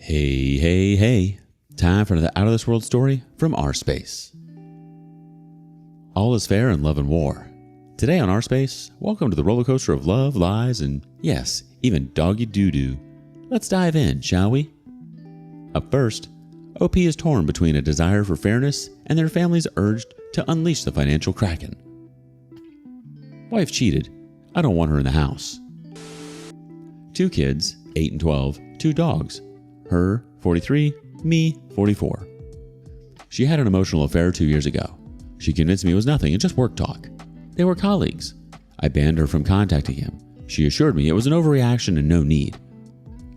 Hey, hey, hey. Time for another Out of This World story from rSpace. All is fair in love and war. Today on rSpace, welcome to the roller coaster of love, lies, and yes, even doggy doo-doo. Let's dive in, shall we? Up first, OP is torn between a desire for fairness and their family's urge to unleash the financial kraken. Wife cheated. I don't want her in the house. 2 kids, 8 and 12, 2 dogs. Her, 43, me, 44. She had an emotional affair 2 years ago. She convinced me it was nothing and just work talk. They were colleagues. I banned her from contacting him. She assured me it was an overreaction and no need.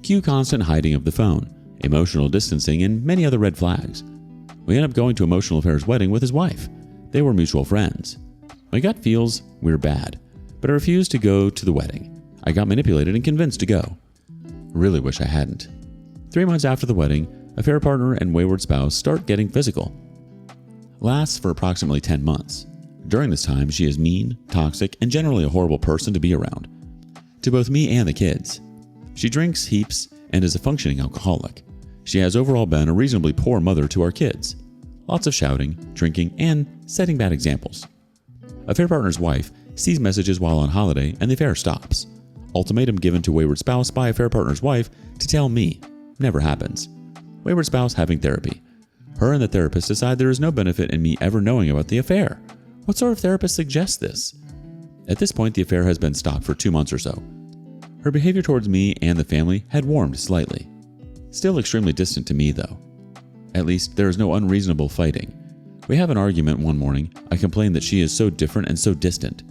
Cue constant hiding of the phone, emotional distancing, and many other red flags. We ended up going to Emotional Affair's wedding with his wife. They were mutual friends. My gut feels we're bad, but I refused to go to the wedding. I got manipulated and convinced to go. Really wish I hadn't. 3 months after the wedding, affair partner and wayward spouse start getting physical. Lasts for approximately 10 months. During this time, she is mean, toxic, and generally a horrible person to be around. To both me and the kids. She drinks heaps and is a functioning alcoholic. She has overall been a reasonably poor mother to our kids. Lots of shouting, drinking, and setting bad examples. Affair partner's wife sees messages while on holiday and the affair stops. Ultimatum given to wayward spouse by affair partner's wife to tell me. Never happens. Wayward spouse having therapy. Her and the therapist decide there is no benefit in me ever knowing about the affair. What sort of therapist suggests this? At this point, the affair has been stopped for 2 months or so. Her behavior towards me and the family had warmed slightly. Still extremely distant to me, though. At least, there is no unreasonable fighting. We have an argument one morning. I complain that she is so different and so distant.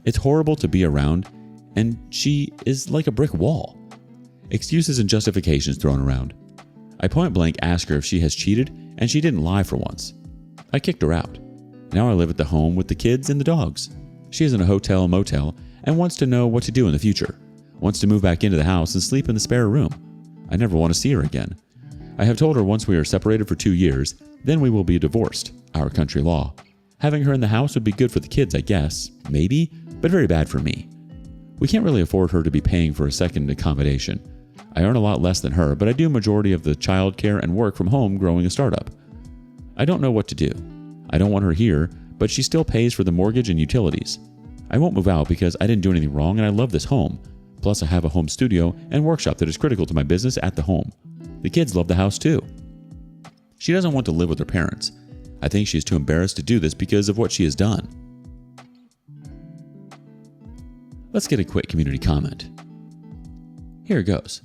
It's horrible to be around, and she is like a brick wall. Excuses and justifications thrown around. I point blank ask her if she has cheated, and she didn't lie for once. I kicked her out. Now I live at the home with the kids and the dogs. She is in a hotel motel and wants to know what to do in the future. Wants to move back into the house and sleep in the spare room. I never want to see her again. I have told her once we are separated for 2 years, then we will be divorced, our country law. Having her in the house would be good for the kids, I guess, maybe, but very bad for me. We can't really afford her to be paying for a second accommodation. I earn a lot less than her, but I do majority of the childcare and work from home growing a startup. I don't know what to do. I don't want her here, but she still pays for the mortgage and utilities. I won't move out because I didn't do anything wrong and I love this home. Plus I have a home studio and workshop that is critical to my business at the home. The kids love the house too. She doesn't want to live with her parents. I think she is too embarrassed to do this because of what she has done. Let's get a quick community comment. Here it goes.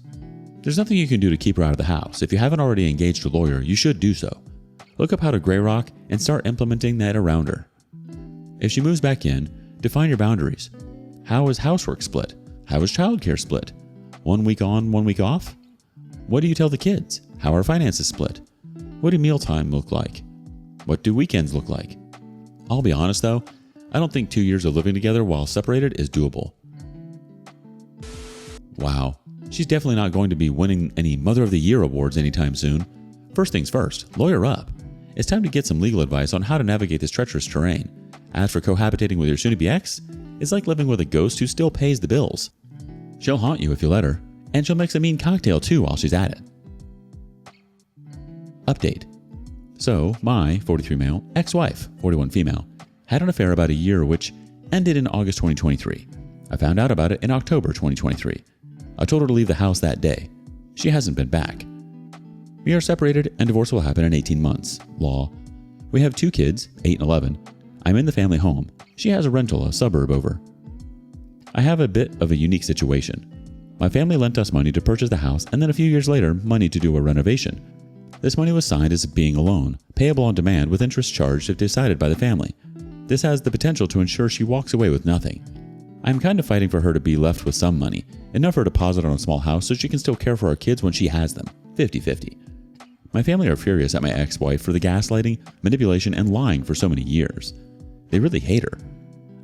There's nothing you can do to keep her out of the house. If you haven't already engaged a lawyer, you should do so. Look up how to gray rock and start implementing that around her. If she moves back in, define your boundaries. How is housework split? How is childcare split? 1 week on, 1 week off? What do you tell the kids? How are finances split? What do mealtime look like? What do weekends look like? I'll be honest though, I don't think 2 years of living together while separated is doable. Wow, she's definitely not going to be winning any Mother of the Year awards anytime soon. First things first, lawyer up. It's time to get some legal advice on how to navigate this treacherous terrain. As for cohabitating with your soon-to-be ex, it's like living with a ghost who still pays the bills. She'll haunt you if you let her, and she'll mix a mean cocktail too while she's at it. Update. So, my 43 male, ex-wife, 41 female, had an affair about a year which ended in August 2023. I found out about it in October 2023. I told her to leave the house that day. She hasn't been back. We are separated and divorce will happen in 18 months. Law. We have 2 kids, 8 and 11. I'm in the family home. She has a rental, a suburb over. I have a bit of a unique situation. My family lent us money to purchase the house and then a few years later, money to do a renovation. This money was signed as being a loan, payable on demand with interest charged if decided by the family. This has the potential to ensure she walks away with nothing. I'm kind of fighting for her to be left with some money, enough for a deposit on a small house so she can still care for our kids when she has them, 50-50. My family are furious at my ex-wife for the gaslighting, manipulation, and lying for so many years. They really hate her.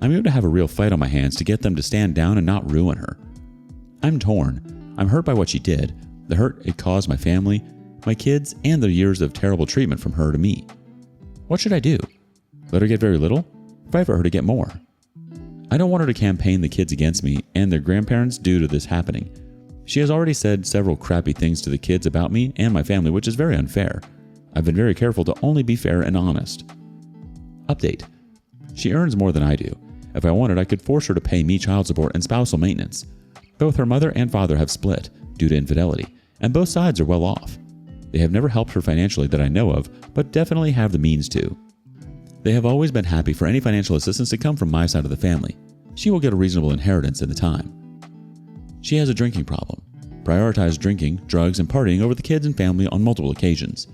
I'm going to have a real fight on my hands to get them to stand down and not ruin her. I'm torn. I'm hurt by what she did, the hurt it caused my family, my kids, and the years of terrible treatment from her to me. What should I do? Let her get very little? Fight for her to get more. I don't want her to campaign the kids against me and their grandparents due to this happening. She has already said several crappy things to the kids about me and my family, which is very unfair. I've been very careful to only be fair and honest. Update. She earns more than I do. If I wanted, I could force her to pay me child support and spousal maintenance. Both her mother and father have split due to infidelity, and both sides are well off. They have never helped her financially that I know of, but definitely have the means to. They have always been happy for any financial assistance to come from my side of the family. She will get a reasonable inheritance in the time. She has a drinking problem. Prioritized drinking, drugs, and partying over the kids and family on multiple occasions.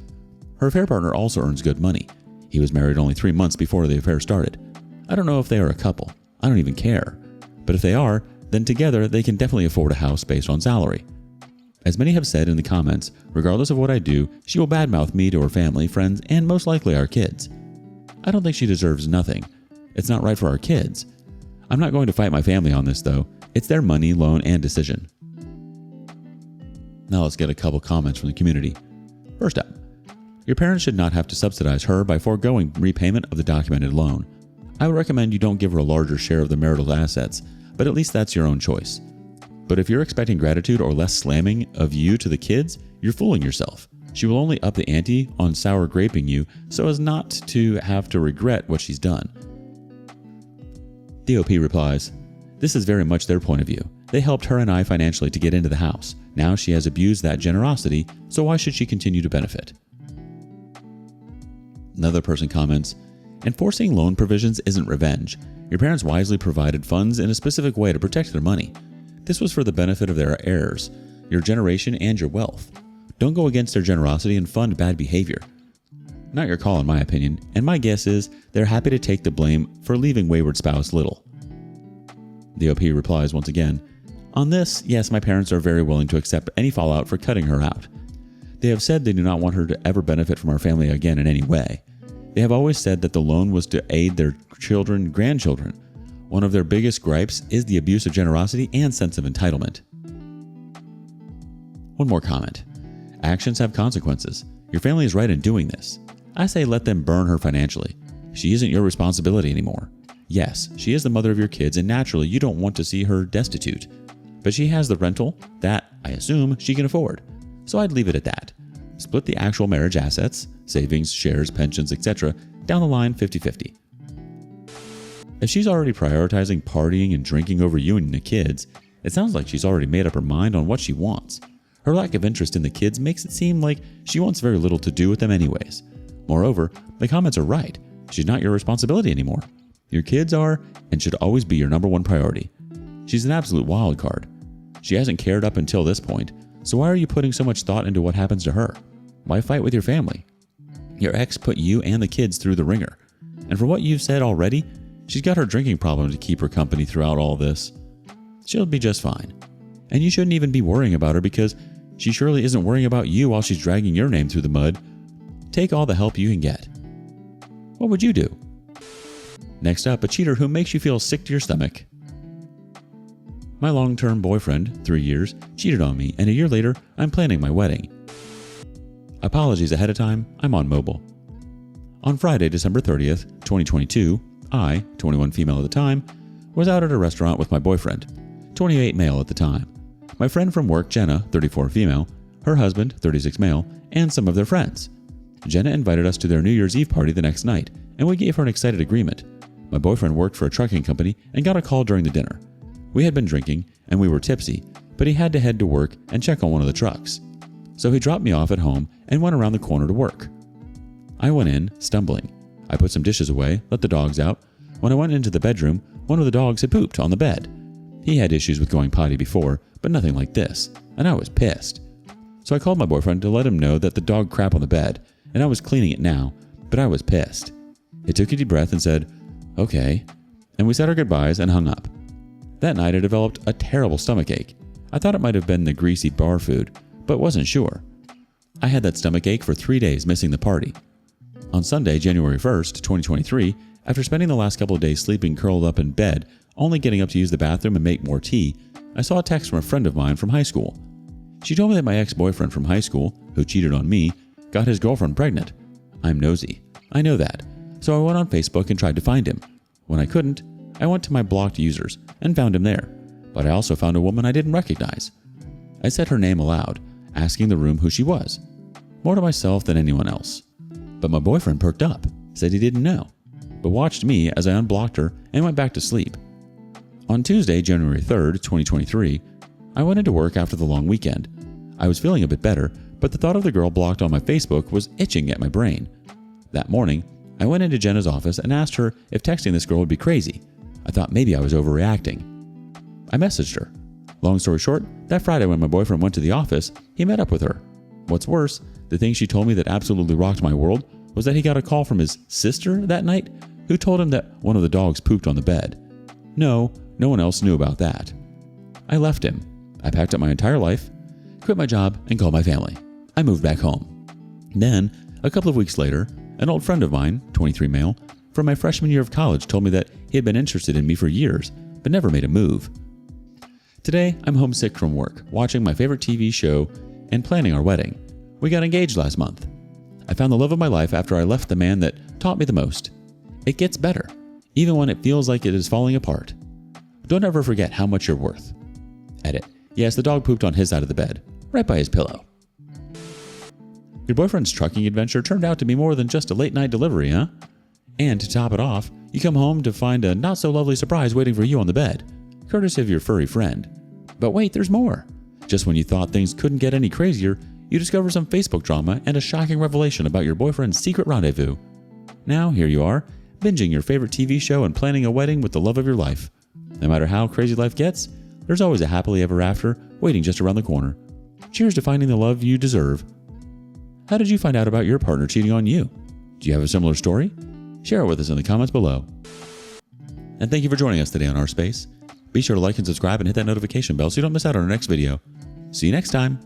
Her affair partner also earns good money. He was married only 3 months before the affair started. I don't know if they are a couple. I don't even care. But if they are, then together they can definitely afford a house based on salary. As many have said in the comments, regardless of what I do, she will badmouth me to her family, friends, and most likely our kids. I don't think she deserves nothing. It's not right for our kids. I'm not going to fight my family on this though. It's their money, loan, and decision. Now let's get a couple comments from the community. First up, your parents should not have to subsidize her by foregoing repayment of the documented loan. I would recommend you don't give her a larger share of the marital assets, but at least that's your own choice. But if you're expecting gratitude or less slamming of you to the kids, you're fooling yourself. She will only up the ante on sour graping you so as not to have to regret what she's done. DOP replies, this is very much their point of view. They helped her and I financially to get into the house. Now she has abused that generosity, so why should she continue to benefit? Another person comments, enforcing loan provisions isn't revenge. Your parents wisely provided funds in a specific way to protect their money. This was for the benefit of their heirs, your generation, and your wealth. Don't go against their generosity and fund bad behavior. Not your call in my opinion, and my guess is they're happy to take the blame for leaving wayward spouse little. The OP replies once again, on this, yes, my parents are very willing to accept any fallout for cutting her out. They have said they do not want her to ever benefit from our family again in any way. They have always said that the loan was to aid their children and grandchildren. One of their biggest gripes is the abuse of generosity and sense of entitlement. One more comment. Actions have consequences. Your family is right in doing this. I say let them burn her financially. She isn't your responsibility anymore. Yes, she is the mother of your kids, and naturally you don't want to see her destitute. But she has the rental that, I assume, she can afford. So I'd leave it at that. Split the actual marriage assets, savings, shares, pensions, etc. down the line 50-50. If she's already prioritizing partying and drinking over you and the kids, it sounds like she's already made up her mind on what she wants. Her lack of interest in the kids makes it seem like she wants very little to do with them anyways. Moreover, the comments are right. She's not your responsibility anymore. Your kids are and should always be your number one priority. She's an absolute wild card. She hasn't cared up until this point, so why are you putting so much thought into what happens to her? Why fight with your family? Your ex put you and the kids through the ringer. And for what you've said already, she's got her drinking problem to keep her company throughout all this. She'll be just fine. And you shouldn't even be worrying about her because she surely isn't worrying about you while she's dragging your name through the mud. Take all the help you can get. What would you do? Next up, a cheater who makes you feel sick to your stomach. My long-term boyfriend, 3 years, cheated on me, and a year later, I'm planning my wedding. Apologies ahead of time, I'm on mobile. On Friday, December 30th, 2022, I, 21 female at the time, was out at a restaurant with my boyfriend, 28 male at the time. My friend from work, Jenna, 34 female, her husband, 36 male, and some of their friends. Jenna invited us to their New Year's Eve party the next night, and we gave her an excited agreement. My boyfriend worked for a trucking company and got a call during the dinner. We had been drinking, and we were tipsy, but he had to head to work and check on one of the trucks. So he dropped me off at home and went around the corner to work. I went in, stumbling. I put some dishes away, let the dogs out. When I went into the bedroom, one of the dogs had pooped on the bed. He had issues with going potty before, but nothing like this, and I was pissed. So I called my boyfriend to let him know that the dog crap on the bed, and I was cleaning it now, but I was pissed. He took a deep breath and said, okay, and we said our goodbyes and hung up. That night I developed a terrible stomachache. I thought it might have been the greasy bar food, but wasn't sure. I had that stomachache for 3 days missing the party. On Sunday, January 1st, 2023, after spending the last couple of days sleeping curled up in bed, only getting up to use the bathroom and make more tea, I saw a text from a friend of mine from high school. She told me that my ex-boyfriend from high school, who cheated on me, got his girlfriend pregnant. I'm nosy. I know that. So I went on Facebook and tried to find him. When I couldn't, I went to my blocked users and found him there. But I also found a woman I didn't recognize. I said her name aloud, asking the room who she was, more to myself than anyone else. But my boyfriend perked up, said he didn't know, but watched me as I unblocked her and went back to sleep. On Tuesday, January 3rd, 2023, I went into work after the long weekend. I was feeling a bit better, but the thought of the girl blocked on my Facebook was itching at my brain. That morning, I went into Jenna's office and asked her if texting this girl would be crazy. I thought maybe I was overreacting. I messaged her. Long story short, that Friday when my boyfriend went to the office, he met up with her. What's worse, the thing she told me that absolutely rocked my world was that he got a call from his sister that night who told him that one of the dogs pooped on the bed. No one else knew about that. I left him. I packed up my entire life, quit my job, and called my family. I moved back home. Then, a couple of weeks later, an old friend of mine, 23 male, from my freshman year of college told me that he had been interested in me for years, but never made a move. Today, I'm homesick from work, watching my favorite TV show and planning our wedding. We got engaged last month. I found the love of my life after I left the man that taught me the most. It gets better, even when it feels like it is falling apart. Don't ever forget how much you're worth. Edit. Yes, the dog pooped on his side of the bed, right by his pillow. Your boyfriend's trucking adventure turned out to be more than just a late night delivery, huh? And to top it off, you come home to find a not so lovely surprise waiting for you on the bed, courtesy of your furry friend. But wait, there's more. Just when you thought things couldn't get any crazier, you discover some Facebook drama and a shocking revelation about your boyfriend's secret rendezvous. Now, here you are, binging your favorite TV show and planning a wedding with the love of your life. No matter how crazy life gets, there's always a happily ever after waiting just around the corner. Cheers to finding the love you deserve. How did you find out about your partner cheating on you? Do you have a similar story? Share it with us in the comments below. And thank you for joining us today on rSpace. Be sure to like and subscribe and hit that notification bell so you don't miss out on our next video. See you next time.